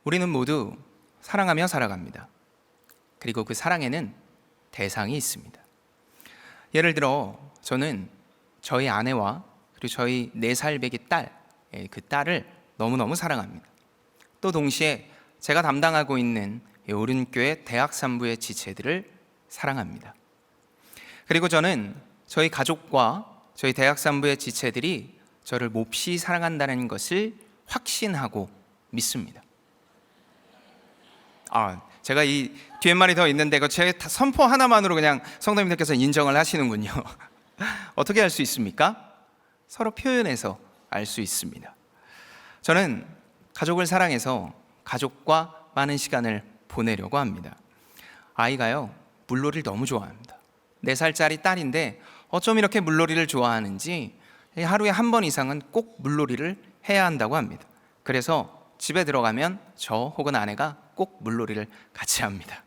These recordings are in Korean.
우리는 모두 사랑하며 살아갑니다. 그리고 그 사랑에는 대상이 있습니다. 예를 들어 저는 저희 아내와 그리고 저희 4살 배기 딸, 그 딸을 너무너무 사랑합니다. 또 동시에 제가 담당하고 있는 오륜교회 대학산부의 지체들을 사랑합니다. 그리고 저는 저희 가족과 저희 대학산부의 지체들이 저를 몹시 사랑한다는 것을 확신하고 믿습니다. 제가 이 뒷말이 더 있는데 제 선포 하나만으로 그냥 성도님들께서 인정을 하시는군요. 어떻게 알 수 있습니까? 서로 표현해서 알 수 있습니다. 저는 가족을 사랑해서 가족과 많은 시간을 보내려고 합니다. 아이가요, 물놀이를 너무 좋아합니다. 4살짜리 딸인데 어쩜 이렇게 물놀이를 좋아하는지 하루에 한 번 이상은 꼭 물놀이를 해야 한다고 합니다. 그래서 집에 들어가면 저 혹은 아내가 꼭 물놀이를 같이 합니다.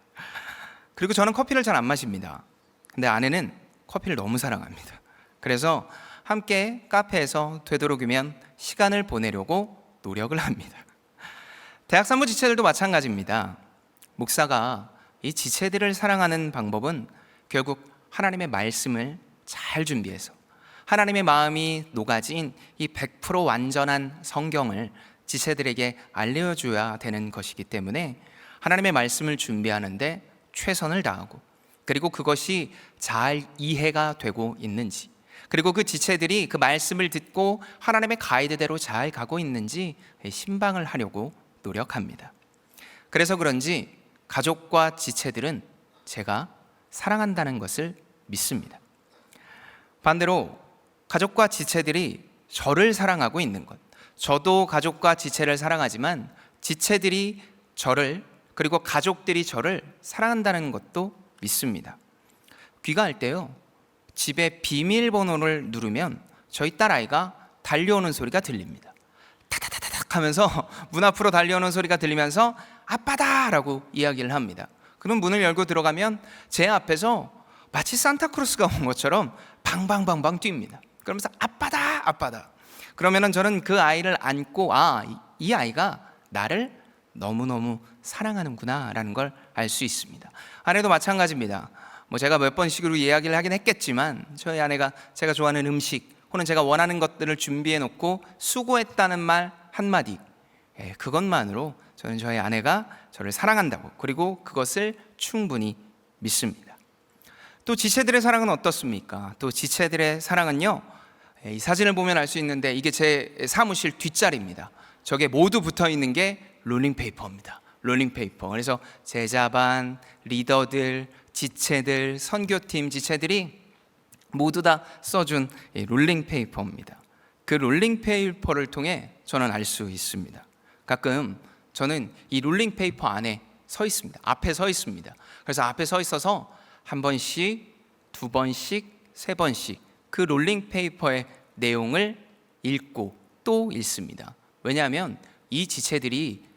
그리고 저는 커피를 잘 안 마십니다. 근데 아내는 커피를 너무 사랑합니다. 그래서 함께 카페에서 되도록이면 시간을 보내려고 노력을 합니다. 대학산부 지체들도 마찬가지입니다. 목사가 이 지체들을 사랑하는 방법은 결국 하나님의 말씀을 잘 준비해서 하나님의 마음이 녹아진 이 100% 완전한 성경을 지체들에게 알려줘야 되는 것이기 때문에 하나님의 말씀을 준비하는데 최선을 다하고, 그리고 그것이 잘 이해가 되고 있는지, 그리고 그 지체들이 그 말씀을 듣고 하나님의 가이드대로 잘 가고 있는지 신방을 하려고 노력합니다. 그래서 그런지 가족과 지체들은 제가 사랑한다는 것을 믿습니다. 반대로 가족과 지체들이 저를 사랑하고 있는 것, 저도 가족과 지체를 사랑하지만 지체들이 저를, 그리고 가족들이 저를 사랑한다는 것도 믿습니다. 귀가할 때요, 집에 비밀번호를 누르면 저희 딸아이가 달려오는 소리가 들립니다. 타다다닥 하면서 문 앞으로 달려오는 소리가 들리면서 아빠다 라고 이야기를 합니다. 그럼 문을 열고 들어가면 제 앞에서 마치 산타크로스가 온 것처럼 방방방방 뜁니다. 그러면서 아빠다 아빠다. 그러면은 저는 그 아이를 안고 이 아이가 나를 너무너무 사랑하는구나 라는 걸 알 수 있습니다. 아내도 마찬가지입니다. 제가 몇 번씩으로 이야기를 하긴 했겠지만 저희 아내가 제가 좋아하는 음식 혹은 제가 원하는 것들을 준비해 놓고 수고했다는 말 한마디, 그것만으로 저는 저희 아내가 저를 사랑한다고, 그리고 그것을 충분히 믿습니다. 또 지체들의 사랑은 어떻습니까? 또 지체들의 사랑은요, 이 사진을 보면 알 수 있는데 이게 제 사무실 뒷자리입니다. 저게 모두 붙어 있는 게 롤링페이퍼입니다. 롤링페이퍼. 그래서 제자반, 리더들, 지체들, 선교팀 지체들이 모두 다 써준 롤링페이퍼입니다. 그 롤링페이퍼를 통해 저는 알 수 있습니다. 가끔 저는 이 롤링페이퍼 안에 서 있습니다. 앞에 서 있습니다. 그래서 앞에 서 있어서 한 번씩, 2번씩, 3번씩 그 롤링페이퍼의 내용을 읽고 또 읽습니다. 왜냐하면 이 지체들이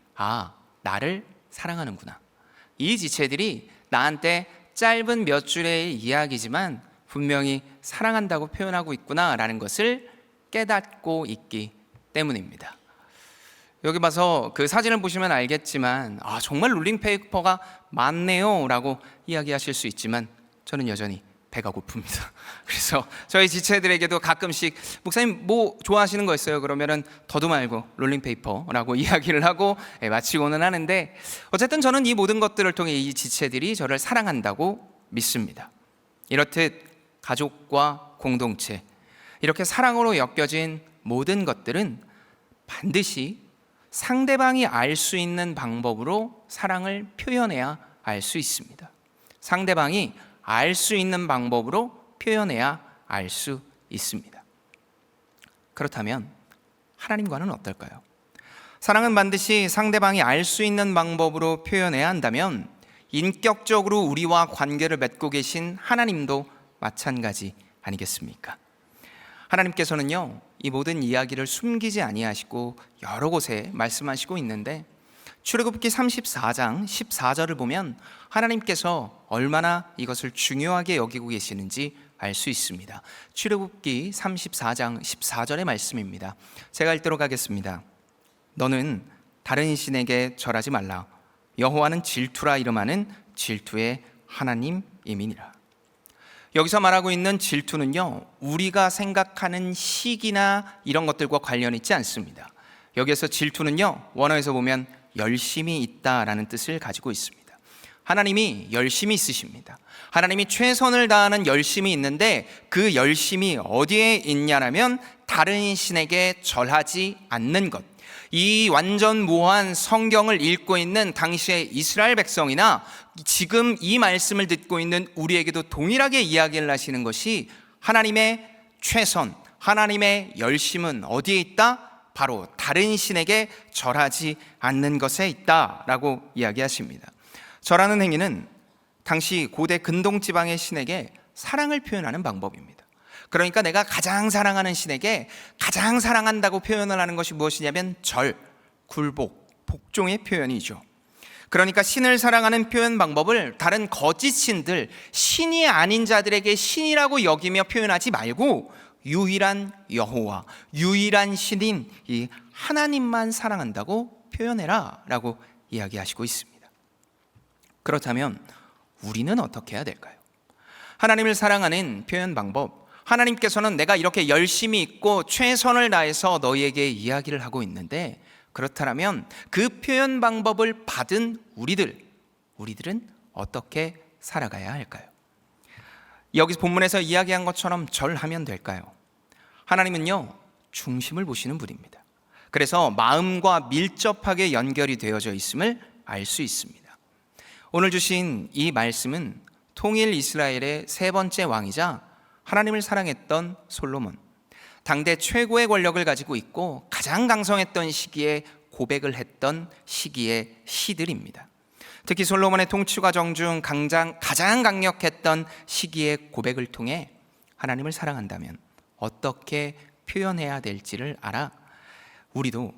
나를 사랑하는구나, 이 지체들이 나한테 짧은 몇 줄의 이야기지만 분명히 사랑한다고 표현하고 있구나 라는 것을 깨닫고 있기 때문입니다. 여기 봐서 그 사진을 보시면 알겠지만 정말 롤링페이퍼가 많네요 라고 이야기하실 수 있지만 저는 여전히 배가 고픕니다. 그래서 저희 지체들에게도 가끔씩 목사님 뭐 좋아하시는 거 있어요? 그러면은 더도 말고 롤링페이퍼라고 이야기를 하고 마치고는 하는데, 어쨌든 저는 이 모든 것들을 통해 이 지체들이 저를 사랑한다고 믿습니다. 이렇듯 가족과 공동체, 이렇게 사랑으로 엮여진 모든 것들은 반드시 상대방이 알 수 있는 방법으로 사랑을 표현해야 알 수 있습니다. 상대방이 알 수 있는 방법으로 표현해야 알 수 있습니다. 그렇다면 하나님과는 어떨까요? 사랑은 반드시 상대방이 알 수 있는 방법으로 표현해야 한다면 인격적으로 우리와 관계를 맺고 계신 하나님도 마찬가지 아니겠습니까? 하나님께서는요, 이 모든 이야기를 숨기지 아니하시고 여러 곳에 말씀하시고 있는데, 출애굽기 34장 14절을 보면 하나님께서 얼마나 이것을 중요하게 여기고 계시는지 알 수 있습니다. 출애굽기 34장 14절의 말씀입니다. 제가 읽도록 하겠습니다. 너는 다른 신에게 절하지 말라. 여호와는 질투라 이름하는 질투의 하나님이니라. 여기서 말하고 있는 질투는요, 우리가 생각하는 시기나 이런 것들과 관련 있지 않습니다. 여기에서 질투는요, 원어에서 보면 열심히 있다라는 뜻을 가지고 있습니다. 하나님이 열심히 있으십니다. 하나님이 최선을 다하는 열심이 있는데 그 열심이 어디에 있냐라면 다른 신에게 절하지 않는 것. 이 완전 무한 성경을 읽고 있는 당시의 이스라엘 백성이나 지금 이 말씀을 듣고 있는 우리에게도 동일하게 이야기를 하시는 것이 하나님의 최선, 하나님의 열심은 어디에 있다? 바로 다른 신에게 절하지 않는 것에 있다라고 이야기하십니다. 절하는 행위는 당시 고대 근동지방의 신에게 사랑을 표현하는 방법입니다. 그러니까 내가 가장 사랑하는 신에게 가장 사랑한다고 표현을 하는 것이 무엇이냐면 절, 굴복, 복종의 표현이죠. 그러니까 신을 사랑하는 표현 방법을 다른 거짓 신들, 신이 아닌 자들에게 신이라고 여기며 표현하지 말고 유일한 여호와, 유일한 신인 이 하나님만 사랑한다고 표현해라 라고 이야기하시고 있습니다. 그렇다면 우리는 어떻게 해야 될까요? 하나님을 사랑하는 표현 방법, 하나님께서는 내가 이렇게 열심히 있고 최선을 다해서 너희에게 이야기를 하고 있는데, 그렇다면 그 표현 방법을 받은 우리들은 어떻게 살아가야 할까요? 여기 본문에서 이야기한 것처럼 절하면 될까요? 하나님은요, 중심을 보시는 분입니다. 그래서 마음과 밀접하게 연결이 되어져 있음을 알 수 있습니다. 오늘 주신 이 말씀은 통일 이스라엘의 세 번째 왕이자 하나님을 사랑했던 솔로몬, 당대 최고의 권력을 가지고 있고 가장 강성했던 시기에 고백을 했던 시기의 시들입니다. 특히 솔로몬의 통치 과정 중 가장 강력했던 시기의 고백을 통해 하나님을 사랑한다면 어떻게 표현해야 될지를 알아 우리도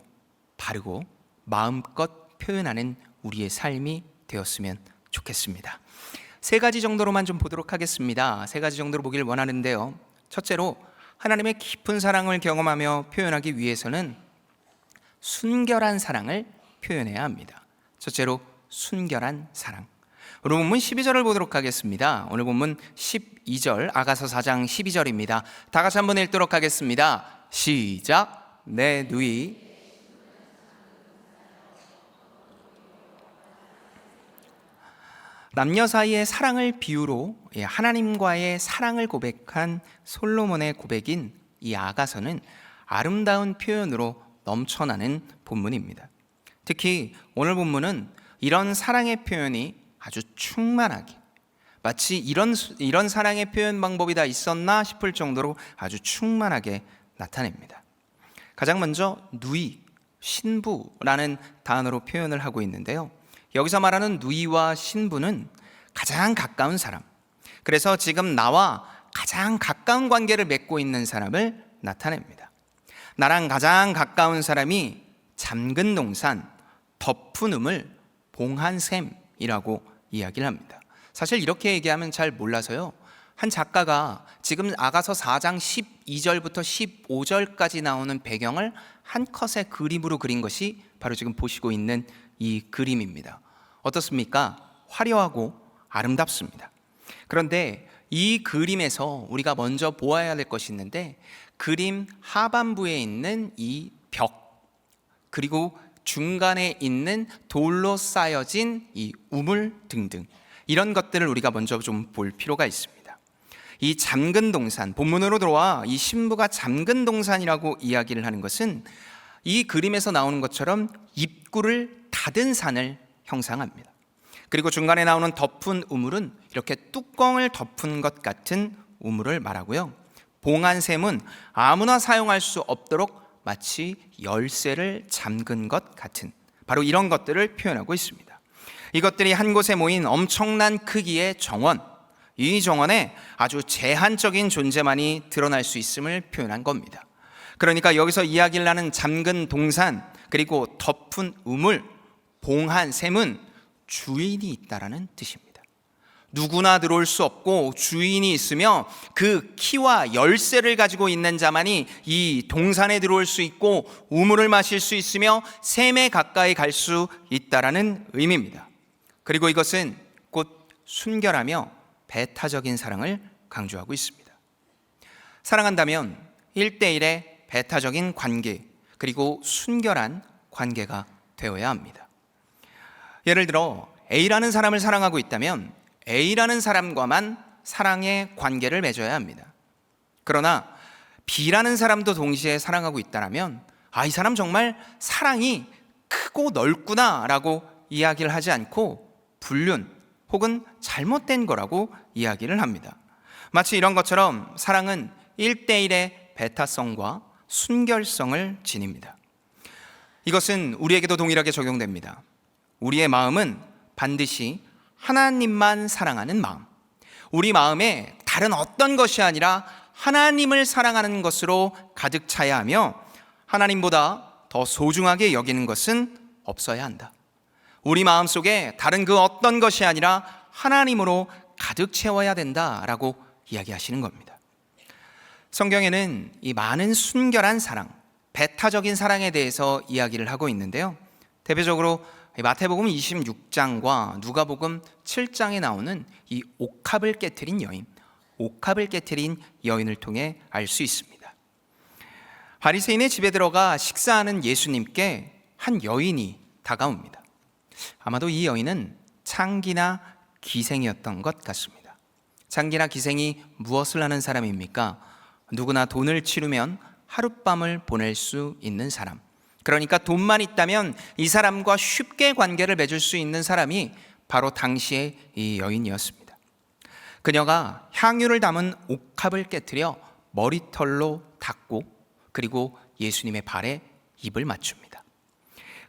바르고 마음껏 표현하는 우리의 삶이 되었으면 좋겠습니다. 세 가지 정도로만 좀 보도록 하겠습니다. 세 가지 정도로 보길 원하는데요. 첫째로, 하나님의 깊은 사랑을 경험하며 표현하기 위해서는 순결한 사랑을 표현해야 합니다. 첫째로, 순결한 사랑. 오늘 본문 12절을 보도록 하겠습니다. 오늘 본문 12절, 아가서 4장 12절입니다. 다 같이 한번 읽도록 하겠습니다. 시작. 내 누이 남녀 사이의 사랑을 비유로 하나님과의 사랑을 고백한 솔로몬의 고백인 이 아가서는 아름다운 표현으로 넘쳐나는 본문입니다. 특히 오늘 본문은 이런 사랑의 표현이 아주 충만하게, 마치 이런 사랑의 표현 방법이 다 있었나 싶을 정도로 아주 충만하게 나타냅니다. 가장 먼저 누이, 신부라는 단어로 표현을 하고 있는데요. 여기서 말하는 누이와 신부는 가장 가까운 사람, 그래서 지금 나와 가장 가까운 관계를 맺고 있는 사람을 나타냅니다. 나랑 가장 가까운 사람이 잠근 동산, 덮은 우물, 봉한 샘이라고 이야기를 합니다. 사실 이렇게 얘기하면 잘 몰라서요, 한 작가가 지금 아가서 4장 12절부터 15절까지 나오는 배경을 한 컷의 그림으로 그린 것이 바로 지금 보시고 있는 이 그림입니다. 어떻습니까? 화려하고 아름답습니다. 그런데 이 그림에서 우리가 먼저 보아야 될 것이 있는데, 그림 하반부에 있는 이 벽, 그리고 중간에 있는 돌로 쌓여진 이 우물 등등, 이런 것들을 우리가 먼저 좀 볼 필요가 있습니다. 이 잠근 동산, 본문으로 들어와 이 신부가 잠근 동산이라고 이야기를 하는 것은 이 그림에서 나오는 것처럼 입구를 닫은 산을 형상합니다. 그리고 중간에 나오는 덮은 우물은 이렇게 뚜껑을 덮은 것 같은 우물을 말하고요. 봉한 샘은 아무나 사용할 수 없도록 마치 열쇠를 잠근 것 같은, 바로 이런 것들을 표현하고 있습니다. 이것들이 한 곳에 모인 엄청난 크기의 정원, 이 정원에 아주 제한적인 존재만이 드러날 수 있음을 표현한 겁니다. 그러니까 여기서 이야기를 하는 잠근 동산, 그리고 덮은 우물, 봉한 샘은 주인이 있다라는 뜻입니다. 누구나 들어올 수 없고 주인이 있으며 그 키와 열쇠를 가지고 있는 자만이 이 동산에 들어올 수 있고 우물을 마실 수 있으며 샘에 가까이 갈 수 있다라는 의미입니다. 그리고 이것은 곧 순결하며 배타적인 사랑을 강조하고 있습니다. 사랑한다면 1대1의 배타적인 관계, 그리고 순결한 관계가 되어야 합니다. 예를 들어 A라는 사람을 사랑하고 있다면 A라는 사람과만 사랑의 관계를 맺어야 합니다. 그러나 B라는 사람도 동시에 사랑하고 있다면 이 사람 정말 사랑이 크고 넓구나 라고 이야기를 하지 않고 불륜 혹은 잘못된 거라고 이야기를 합니다. 마치 이런 것처럼 사랑은 1대1의 배타성과 순결성을 지닙니다. 이것은 우리에게도 동일하게 적용됩니다. 우리의 마음은 반드시 하나님만 사랑하는 마음, 우리 마음에 다른 어떤 것이 아니라 하나님을 사랑하는 것으로 가득 차야 하며 하나님보다 더 소중하게 여기는 것은 없어야 한다. 우리 마음속에 다른 그 어떤 것이 아니라 하나님으로 가득 채워야 된다라고 이야기하시는 겁니다. 성경에는 이 많은 순결한 사랑, 배타적인 사랑에 대해서 이야기를 하고 있는데요. 대표적으로 마태복음 26장과 누가복음 7장에 나오는 이 옥합을 깨트린 여인, 옥합을 깨트린 여인을 통해 알 수 있습니다. 바리새인의 집에 들어가 식사하는 예수님께 한 여인이 다가옵니다. 아마도 이 여인은 창기나 기생이었던 것 같습니다. 창기나 기생이 무엇을 하는 사람입니까? 누구나 돈을 치르면 하룻밤을 보낼 수 있는 사람, 그러니까 돈만 있다면 이 사람과 쉽게 관계를 맺을 수 있는 사람이 바로 당시의 이 여인이었습니다. 그녀가 향유를 담은 옥합을 깨트려 머리털로 닦고 그리고 예수님의 발에 입을 맞춥니다.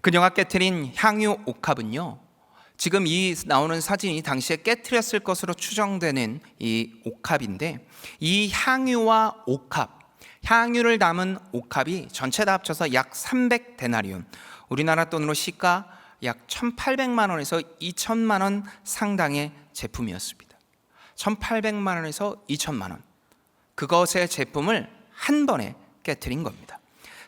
그녀가 깨트린 향유 옥합은요, 지금 이 나오는 사진이 당시에 깨트렸을 것으로 추정되는 이 옥합인데, 이 향유와 옥합, 향유를 담은 옥합이 전체 다 합쳐서 약 300데나리온, 우리나라 돈으로 시가 약 1,800만 원에서 2,000만 원 상당의 제품이었습니다. 1,800만 원에서 2,000만 원, 그것의 제품을 한 번에 깨트린 겁니다.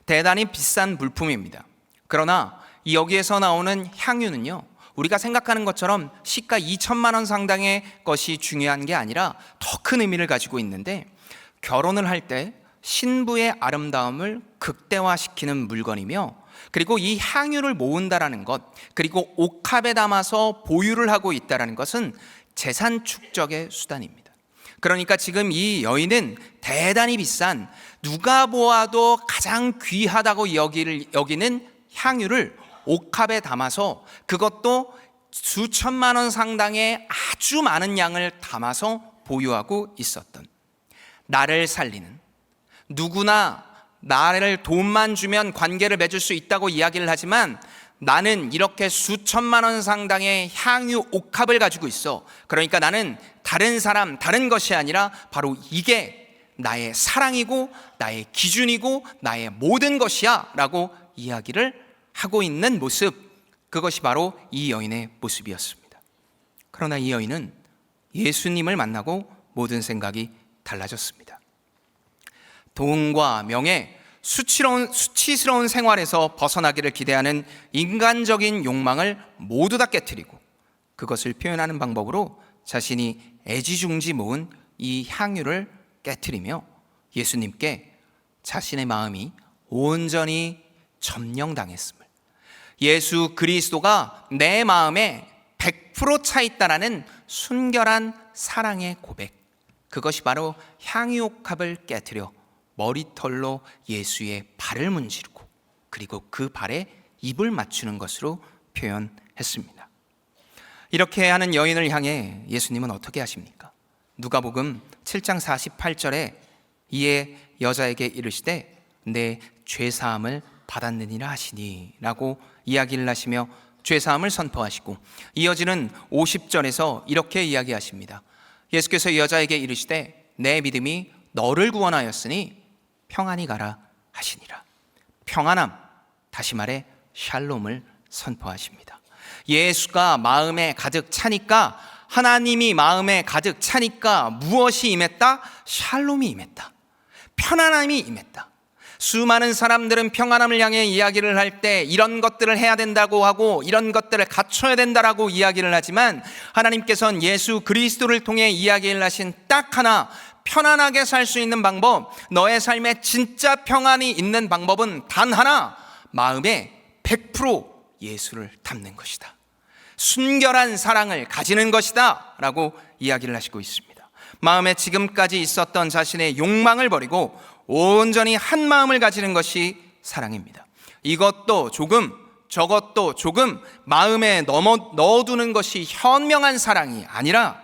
대단히 비싼 물품입니다. 그러나 여기에서 나오는 향유는요, 우리가 생각하는 것처럼 시가 2,000만 원 상당의 것이 중요한 게 아니라 더 큰 의미를 가지고 있는데, 결혼을 할 때 신부의 아름다움을 극대화시키는 물건이며, 그리고 이 향유를 모은다라는 것, 그리고 옥합에 담아서 보유를 하고 있다라는 것은 재산 축적의 수단입니다. 그러니까 지금 이 여인은 대단히 비싼, 누가 보아도 가장 귀하다고 여기는 향유를 옥합에 담아서, 그것도 수천만 원 상당의 아주 많은 양을 담아서 보유하고 있었던, 나를 살리는, 누구나 나를 돈만 주면 관계를 맺을 수 있다고 이야기를 하지만 나는 이렇게 수천만 원 상당의 향유 옥합을 가지고 있어. 그러니까 나는 다른 사람, 다른 것이 아니라 바로 이게 나의 사랑이고 나의 기준이고 나의 모든 것이야 라고 이야기를 하고 있는 모습, 그것이 바로 이 여인의 모습이었습니다. 그러나 이 여인은 예수님을 만나고 모든 생각이 달라졌습니다. 돈과 명예, 수치스러운 생활에서 벗어나기를 기대하는 인간적인 욕망을 모두 다 깨트리고 그것을 표현하는 방법으로 자신이 애지중지 모은 이 향유를 깨트리며 예수님께 자신의 마음이 온전히 점령당했음을, 예수 그리스도가 내 마음에 100% 차 있다라는 순결한 사랑의 고백, 그것이 바로 향유옥합을 깨트려 머리털로 예수의 발을 문지르고 그리고 그 발에 입을 맞추는 것으로 표현했습니다. 이렇게 하는 여인을 향해 예수님은 어떻게 하십니까? 누가복음 7장 48절에 이에 여자에게 이르시되 내 죄사함을 받았느니라 하시니 라고 이야기를 하시며 죄사함을 선포하시고, 이어지는 50절에서 이렇게 이야기하십니다. 예수께서 여자에게 이르시되 내 믿음이 너를 구원하였으니 평안히 가라 하시니라. 평안함, 다시 말해 샬롬을 선포하십니다. 예수가 마음에 가득 차니까 하나님이 마음에 가득 차니까 무엇이 임했다? 샬롬이 임했다. 편안함이 임했다. 수많은 사람들은 평안함을 향해 이야기를 할 때 이런 것들을 해야 된다고 하고 이런 것들을 갖춰야 된다라고 이야기를 하지만, 하나님께서는 예수 그리스도를 통해 이야기를 하신 딱 하나, 편안하게 살 수 있는 방법, 너의 삶에 진짜 평안이 있는 방법은 단 하나, 마음에 100% 예수를 담는 것이다. 순결한 사랑을 가지는 것이다 라고 이야기를 하시고 있습니다. 마음에 지금까지 있었던 자신의 욕망을 버리고 온전히 한 마음을 가지는 것이 사랑입니다. 이것도 조금 저것도 조금 마음에 넣어두는 것이 현명한 사랑이 아니라,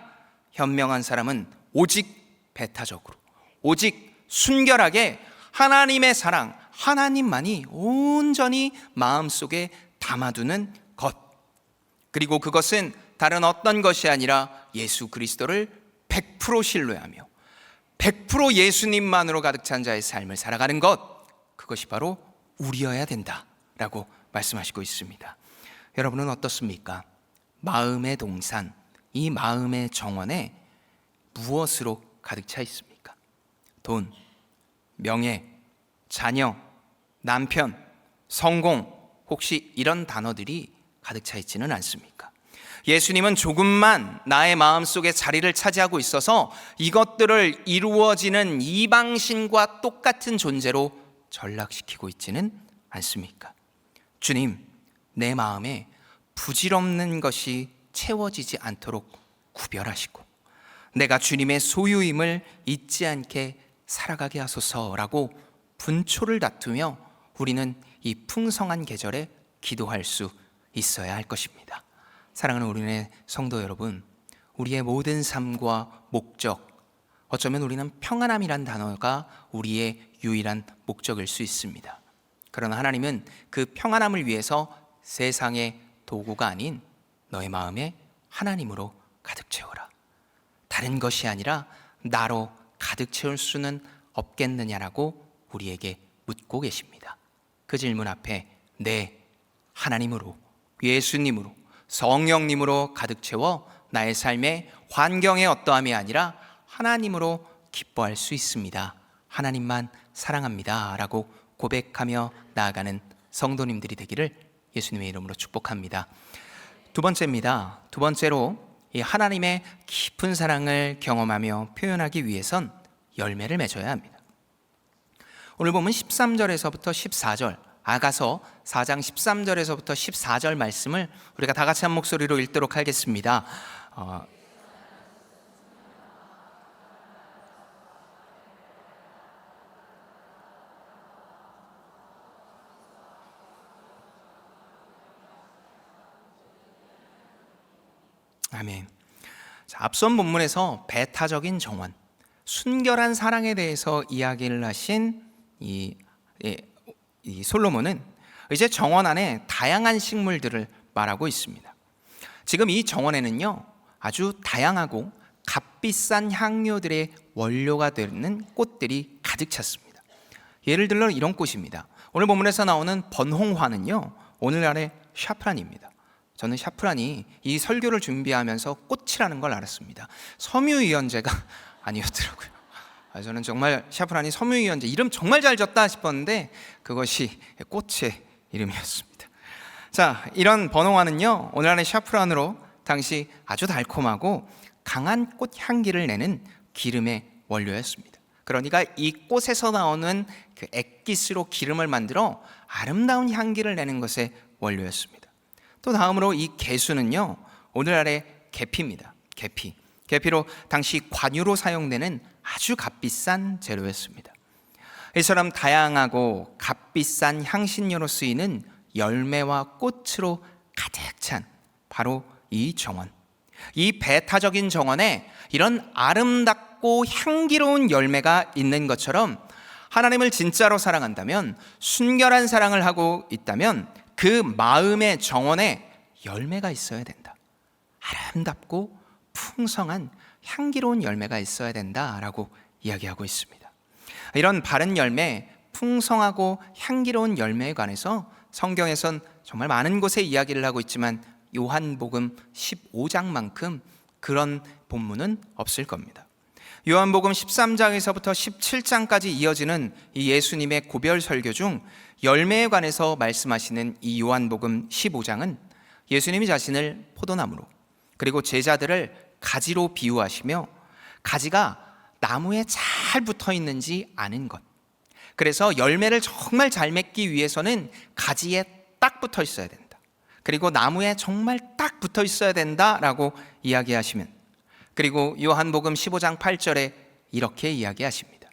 현명한 사람은 오직 배타적으로, 오직 순결하게 하나님의 사랑, 하나님만이 온전히 마음속에 담아두는 것, 그리고 그것은 다른 어떤 것이 아니라 예수 그리스도를 100% 신뢰하며 100% 예수님만으로 가득 찬 자의 삶을 살아가는 것, 그것이 바로 우리여야 된다라고 말씀하시고 있습니다. 여러분은 어떻습니까? 마음의 동산, 이 마음의 정원에 무엇으로 가득 차 있습니까? 돈, 명예, 자녀, 남편, 성공, 혹시 이런 단어들이 가득 차 있지는 않습니까? 예수님은 조금만 나의 마음속에 자리를 차지하고 있어서 이것들을 이루어지는 이방신과 똑같은 존재로 전락시키고 있지는 않습니까? 주님, 내 마음에 부질없는 것이 채워지지 않도록 구별하시고 내가 주님의 소유임을 잊지 않게 살아가게 하소서라고 분초를 다투며 우리는 이 풍성한 계절에 기도할 수 있어야 할 것입니다. 사랑하는 우리의 성도 여러분, 우리의 모든 삶과 목적, 어쩌면 우리는 평안함이란 단어가 우리의 유일한 목적일 수 있습니다. 그러나 하나님은 그 평안함을 위해서 세상의 도구가 아닌 너의 마음에 하나님으로 가득 채워라. 다른 것이 아니라 나로 가득 채울 수는 없겠느냐라고 우리에게 묻고 계십니다. 그 질문 앞에 네, 하나님으로, 예수님으로, 성령님으로 가득 채워 나의 삶의 환경의 어떠함이 아니라 하나님으로 기뻐할 수 있습니다. 하나님만 사랑합니다 라고 고백하며 나아가는 성도님들이 되기를 예수님의 이름으로 축복합니다. 두 번째입니다. 두 번째로 이 하나님의 깊은 사랑을 경험하며 표현하기 위해선 열매를 맺어야 합니다. 오늘 보면 13절에서부터 14절, 아가서 4장 13절에서부터 14절 말씀을 우리가 다 같이 한 목소리로 읽도록 하겠습니다. 아멘. 자, 앞선 본문에서 배타적인 정원, 순결한 사랑에 대해서 이야기를 하신 이 솔로몬은 이제 정원 안에 다양한 식물들을 말하고 있습니다. 지금 이 정원에는요, 아주 다양하고 값비싼 향료들의 원료가 되는 꽃들이 가득 찼습니다. 예를 들어 이런 꽃입니다. 오늘 본문에서 나오는 번홍화는요, 오늘날의 샤프란입니다. 저는 샤프란이 이 설교를 준비하면서 꽃이라는 걸 알았습니다. 섬유유연제가 아니었더라고요. 저는 정말 샤프란이 섬유유연제 이름 정말 잘 졌다 싶었는데 그것이 꽃의 이름이었습니다. 자, 이런 번홍화는요, 오늘날의 샤프란으로 당시 아주 달콤하고 강한 꽃 향기를 내는 기름의 원료였습니다. 그러니까 이 꽃에서 나오는 그 액기스로 기름을 만들어 아름다운 향기를 내는 것의 원료였습니다. 또 다음으로 이 개수는요, 오늘날의 계피입니다. 계피로 당시 관유로 사용되는 아주 값비싼 재료였습니다. 이처럼 다양하고 값비싼 향신료로 쓰이는 열매와 꽃으로 가득 찬 바로 이 정원, 이 배타적인 정원에 이런 아름답고 향기로운 열매가 있는 것처럼 하나님을 진짜로 사랑한다면, 순결한 사랑을 하고 있다면 그 마음의 정원에 열매가 있어야 된다. 아름답고 풍성한 향기로운 열매가 있어야 된다라고 이야기하고 있습니다. 이런 바른 열매, 풍성하고 향기로운 열매에 관해서 성경에선 정말 많은 곳에 이야기를 하고 있지만 요한복음 15장만큼 그런 본문은 없을 겁니다. 요한복음 13장에서부터 17장까지 이어지는 이 예수님의 고별 설교 중 열매에 관해서 말씀하시는 이 요한복음 15장은 예수님이 자신을 포도나무로, 그리고 제자들을 가지로 비유하시며 가지가 나무에 잘 붙어 있는지 아는 것, 그래서 열매를 정말 잘 맺기 위해서는 가지에 딱 붙어 있어야 된다, 그리고 나무에 정말 딱 붙어 있어야 된다라고 이야기하시면, 그리고 요한복음 15장 8절에 이렇게 이야기하십니다.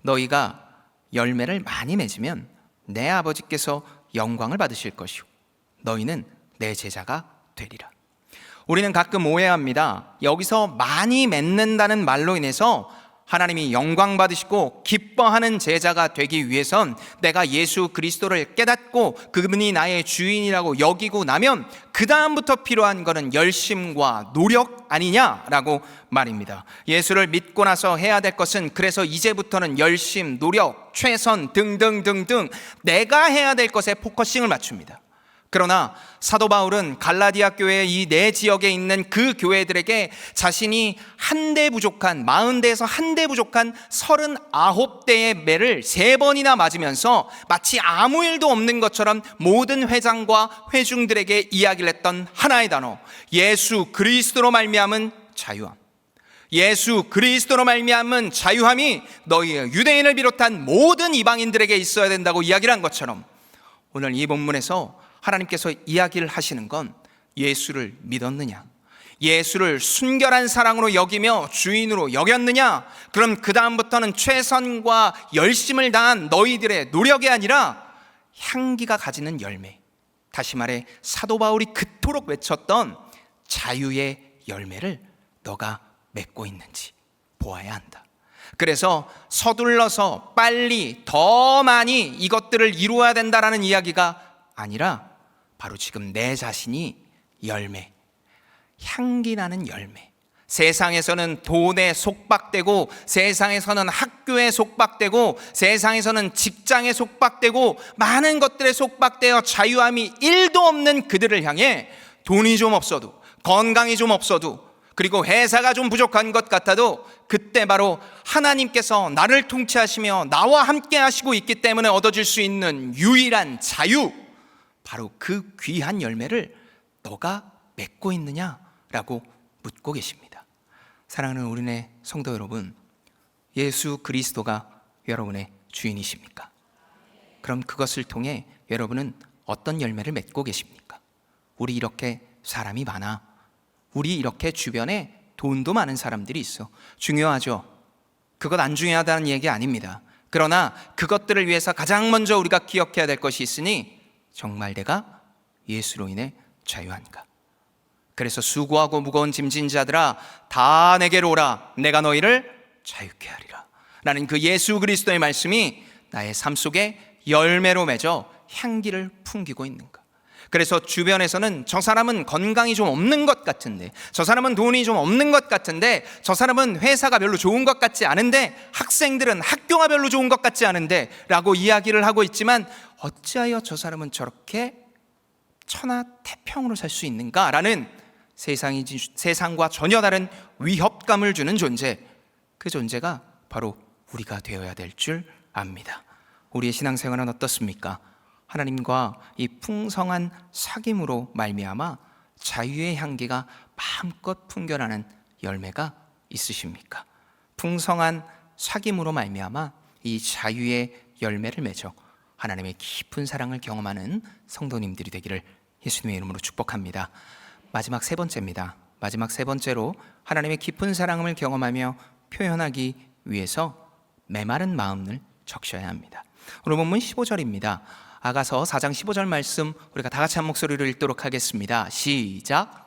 너희가 열매를 많이 맺으면 내 아버지께서 영광을 받으실 것이요 너희는 내 제자가 되리라. 우리는 가끔 오해합니다. 여기서 많이 맺는다는 말로 인해서 하나님이 영광 받으시고 기뻐하는 제자가 되기 위해선 내가 예수 그리스도를 깨닫고 그분이 나의 주인이라고 여기고 나면 그 다음부터 필요한 것은 열심과 노력 아니냐라고 말입니다. 예수를 믿고 나서 해야 될 것은, 그래서 이제부터는 열심, 노력, 최선 등등등등 내가 해야 될 것에 포커싱을 맞춥니다. 그러나 사도 바울은 갈라디아 교회의 이 네 지역에 있는 그 교회들에게 자신이 1대 부족한, 40대에서 1대 부족한 39대의 매를 3번이나 맞으면서 마치 아무 일도 없는 것처럼 모든 회장과 회중들에게 이야기를 했던 하나의 단어, 예수 그리스도로 말미암은 자유함. 예수 그리스도로 말미암은 자유함이 너희 유대인을 비롯한 모든 이방인들에게 있어야 된다고 이야기를 한 것처럼, 오늘 이 본문에서 하나님께서 이야기를 하시는 건 예수를 믿었느냐, 예수를 순결한 사랑으로 여기며 주인으로 여겼느냐, 그럼 그 다음부터는 최선과 열심을 다한 너희들의 노력이 아니라 향기가 가지는 열매, 다시 말해 사도 바울이 그토록 외쳤던 자유의 열매를 너가 맺고 있는지 보아야 한다. 그래서 서둘러서 빨리 더 많이 이것들을 이루어야 된다라는 이야기가 아니라 바로 지금 내 자신이 열매, 향기 나는 열매. 세상에서는 돈에 속박되고, 세상에서는 학교에 속박되고, 세상에서는 직장에 속박되고, 많은 것들에 속박되어 자유함이 1도 없는 그들을 향해 돈이 좀 없어도, 건강이 좀 없어도, 그리고 회사가 좀 부족한 것 같아도 그때 바로 하나님께서 나를 통치하시며 나와 함께 하시고 있기 때문에 얻어질 수 있는 유일한 자유, 바로 그 귀한 열매를 너가 맺고 있느냐라고 묻고 계십니다. 사랑하는 우리네 성도 여러분, 예수 그리스도가 여러분의 주인이십니까? 그럼 그것을 통해 여러분은 어떤 열매를 맺고 계십니까? 우리 이렇게 사람이 많아, 우리 이렇게 주변에 돈도 많은 사람들이 있어. 중요하죠. 그것 안 중요하다는 얘기 아닙니다. 그러나 그것들을 위해서 가장 먼저 우리가 기억해야 될 것이 있으니, 정말 내가 예수로 인해 자유한가? 그래서 수고하고 무거운 짐진 자들아 다 내게로 오라, 내가 너희를 자유케 하리라 라는 그 예수 그리스도의 말씀이 나의 삶 속에 열매로 맺어 향기를 풍기고 있는가? 그래서 주변에서는 저 사람은 건강이 좀 없는 것 같은데, 저 사람은 돈이 좀 없는 것 같은데, 저 사람은 회사가 별로 좋은 것 같지 않은데, 학생들은 학교가 별로 좋은 것 같지 않은데 라고 이야기를 하고 있지만, 어찌하여 저 사람은 저렇게 천하태평으로 살 수 있는가 라는 세상과 전혀 다른 위협감을 주는 존재, 그 존재가 바로 우리가 되어야 될 줄 압니다. 우리의 신앙생활은 어떻습니까? 하나님과 이 풍성한 사귐으로 말미암아 자유의 향기가 마음껏 풍겨나는 열매가 있으십니까? 풍성한 사귐으로 말미암아 이 자유의 열매를 맺어 하나님의 깊은 사랑을 경험하는 성도님들이 되기를 예수님의 이름으로 축복합니다. 마지막 세 번째입니다. 마지막 세 번째로 하나님의 깊은 사랑을 경험하며 표현하기 위해서 메마른 마음을 적셔야 합니다. 오늘 본문 15절입니다. 아가서 4장 15절 말씀 우리가 다 같이 한 목소리로 읽도록 하겠습니다. 시작.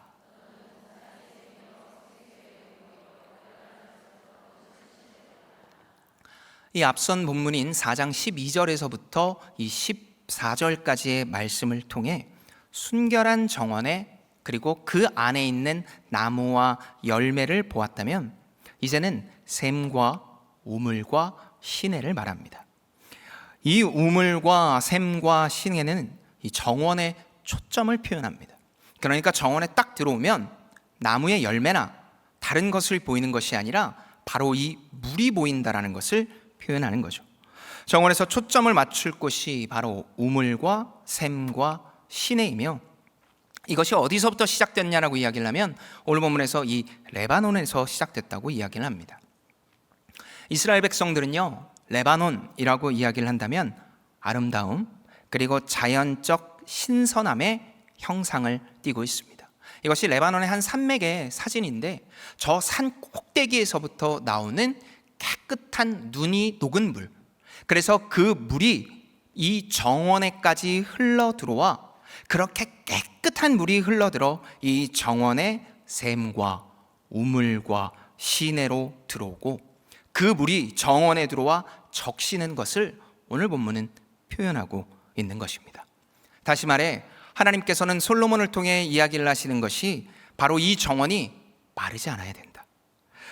이 앞선 본문인 4장 12절에서부터 이 14절까지의 말씀을 통해 순결한 정원에, 그리고 그 안에 있는 나무와 열매를 보았다면, 이제는 샘과 우물과 시내를 말합니다. 이 우물과 샘과 시내는 이 정원의 초점을 표현합니다. 그러니까 정원에 딱 들어오면 나무의 열매나 다른 것을 보이는 것이 아니라 바로 이 물이 보인다라는 것을 표현하는 거죠. 정원에서 초점을 맞출 곳이 바로 우물과 샘과 시내이며, 이것이 어디서부터 시작됐냐라고 이야기를 하면 오늘 본문에서 이 레바논에서 시작됐다고 이야기를 합니다. 이스라엘 백성들은요, 레바논이라고 이야기를 한다면 아름다움 그리고 자연적 신선함의 형상을 띠고 있습니다. 이것이 레바논의 한 산맥의 사진인데, 저 산 꼭대기에서부터 나오는 깨끗한 눈이 녹은 물, 그래서 그 물이 이 정원에까지 흘러 들어와 그렇게 깨끗한 물이 흘러들어 이 정원의 샘과 우물과 시내로 들어오고, 그 물이 정원에 들어와 적시는 것을 오늘 본문은 표현하고 있는 것입니다. 다시 말해 하나님께서는 솔로몬을 통해 이야기를 하시는 것이 바로 이 정원이 마르지 않아야 된다.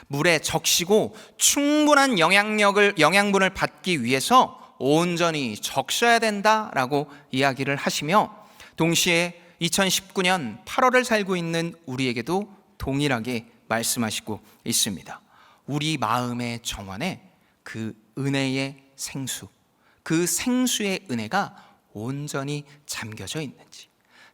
물에 적시고 충분한 영양분을 받기 위해서 온전히 적셔야 된다라고 이야기를 하시며, 동시에 2019년 8월을 살고 있는 우리에게도 동일하게 말씀하시고 있습니다. 우리 마음의 정원에 그 은혜의 생수, 그 생수의 은혜가 온전히 잠겨져 있는지,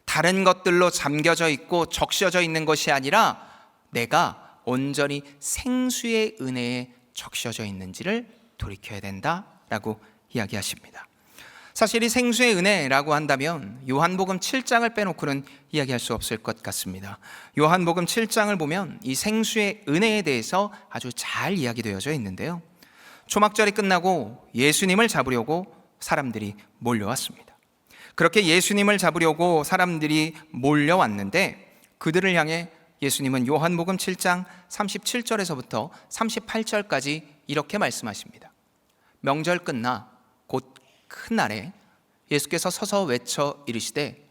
다른 것들로 잠겨져 있고 적셔져 있는 것이 아니라 내가 온전히 생수의 은혜에 적셔져 있는지를 돌이켜야 된다라고 이야기하십니다. 사실 이 생수의 은혜라고 한다면 요한복음 7장을 빼놓고는 이야기할 수 없을 것 같습니다. 요한복음 7장을 보면 이 생수의 은혜에 대해서 아주 잘 이야기되어져 있는데요, 초막절이 끝나고 예수님을 잡으려고 사람들이 몰려왔습니다. 그렇게 예수님을 잡으려고 사람들이 몰려왔는데, 그들을 향해 예수님은 요한복음 7장 37절에서부터 38절까지 이렇게 말씀하십니다. 명절 끝나 곧 큰 날에 예수께서 서서 외쳐 이르시되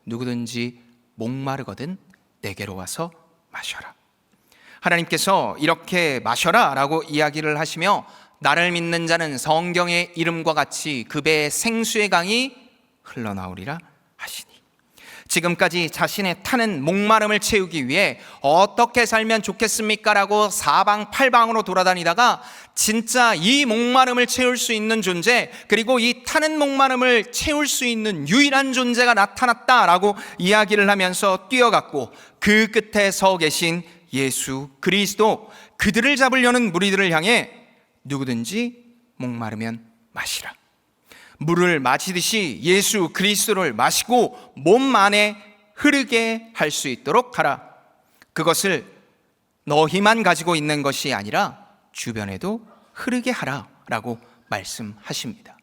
누구든지 목마르거든 내게로 와서 마셔라. 하나님께서 이렇게 마셔라 라고 이야기를 하시며, 나를 믿는 자는 성경의 이름과 같이 그 배에 생수의 강이 흘러나오리라 하시니, 지금까지 자신의 타는 목마름을 채우기 위해 어떻게 살면 좋겠습니까? 라고 사방팔방으로 돌아다니다가 진짜 이 목마름을 채울 수 있는 존재, 그리고 이 타는 목마름을 채울 수 있는 유일한 존재가 나타났다라고 이야기를 하면서 뛰어갔고, 그 끝에 서 계신 예수 그리스도, 그들을 잡으려는 무리들을 향해 누구든지 목마르면 마시라. 물을 마시듯이 예수 그리스도를 마시고 몸 안에 흐르게 할 수 있도록 하라. 그것을 너희만 가지고 있는 것이 아니라 주변에도 흐르게 하라라고 말씀하십니다.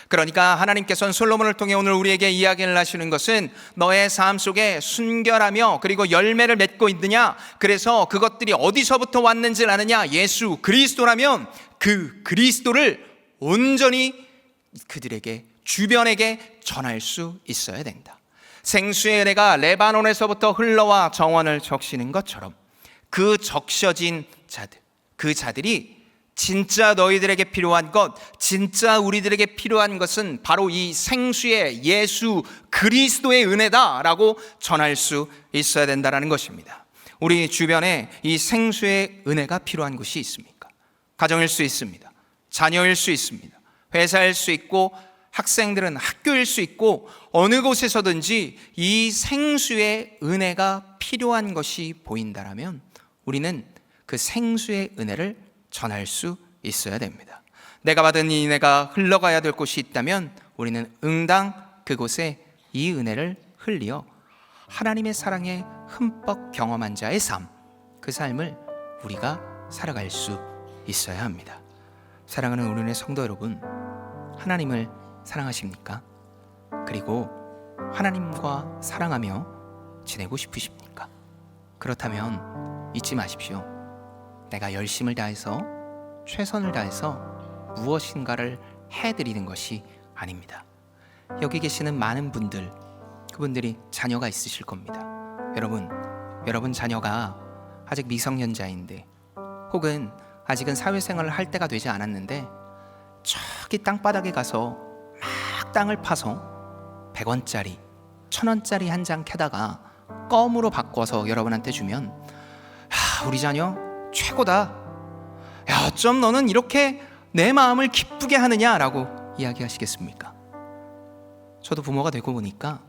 그러니까 하나님께서는 솔로몬을 통해 오늘 우리에게 이야기를 하시는 것은, 너의 삶 속에 순결하며 그리고 열매를 맺고 있느냐, 그래서 그것들이 어디서부터 왔는지를 아느냐, 예수 그리스도라면 그 그리스도를 온전히 그들에게, 주변에게 전할 수 있어야 된다. 생수의 은혜가 레바논에서부터 흘러와 정원을 적시는 것처럼 그 적셔진 자들, 그 자들이 진짜 너희들에게 필요한 것, 진짜 우리들에게 필요한 것은 바로 이 생수의 예수 그리스도의 은혜다라고 전할 수 있어야 된다는 것입니다. 우리 주변에 이 생수의 은혜가 필요한 곳이 있습니까? 가정일 수 있습니다. 자녀일 수 있습니다. 회사일 수 있고, 학생들은 학교일 수 있고, 어느 곳에서든지 이 생수의 은혜가 필요한 것이 보인다라면 우리는 그 생수의 은혜를 전할 수 있어야 됩니다. 내가 받은 이 은혜가 흘러가야 될 곳이 있다면 우리는 응당 그곳에 이 은혜를 흘리어 하나님의 사랑에 흠뻑 경험한 자의 삶, 그 삶을 우리가 살아갈 수 있어야 합니다. 사랑하는 우리의 성도 여러분, 하나님을 사랑하십니까? 그리고 하나님과 사랑하며 지내고 싶으십니까? 그렇다면 잊지 마십시오. 내가 열심을 다해서, 최선을 다해서 무엇인가를 해드리는 것이 아닙니다. 여기 계시는 많은 분들, 그분들이 자녀가 있으실 겁니다. 여러분 자녀가 아직 미성년자인데, 혹은 아직은 사회생활을 할 때가 되지 않았는데 저기 땅바닥에 가서 막 땅을 파서 100원짜리, 1000원짜리 한 장 캐다가 껌으로 바꿔서 여러분한테 주면, 우리 자녀 최고다. 야, 어쩜 너는 이렇게 내 마음을 기쁘게 하느냐라고 이야기하시겠습니까? 저도 부모가 되고 보니까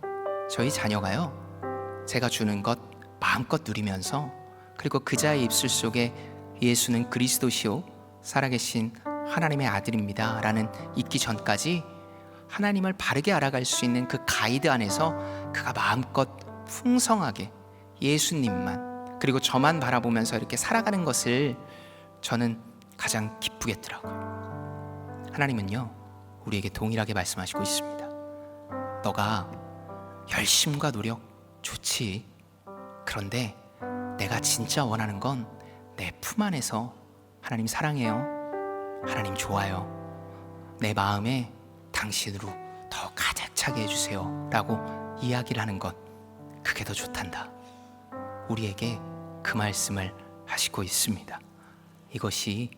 저희 자녀가요, 제가 주는 것 마음껏 누리면서, 그리고 그자의 입술 속에 예수는 그리스도시요 살아계신 하나님의 아들입니다 라는 있기 전까지 하나님을 바르게 알아갈 수 있는 그 가이드 안에서 그가 마음껏 풍성하게 예수님만, 그리고 저만 바라보면서 이렇게 살아가는 것을 저는 가장 기쁘게 했더라고요. 하나님은요, 우리에게 동일하게 말씀하시고 있습니다. 너가 열심과 노력 좋지. 그런데 내가 진짜 원하는 건 내 품 안에서 하나님 사랑해요, 하나님 좋아요, 내 마음에 당신으로 더 가득 차게 해주세요 라고 이야기를 하는 것, 그게 더 좋단다. 우리에게 그 말씀을 하시고 있습니다. 이것이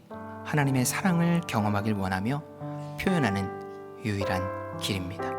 하나님의 사랑을 경험하길 원하며 표현하는 유일한 길입니다.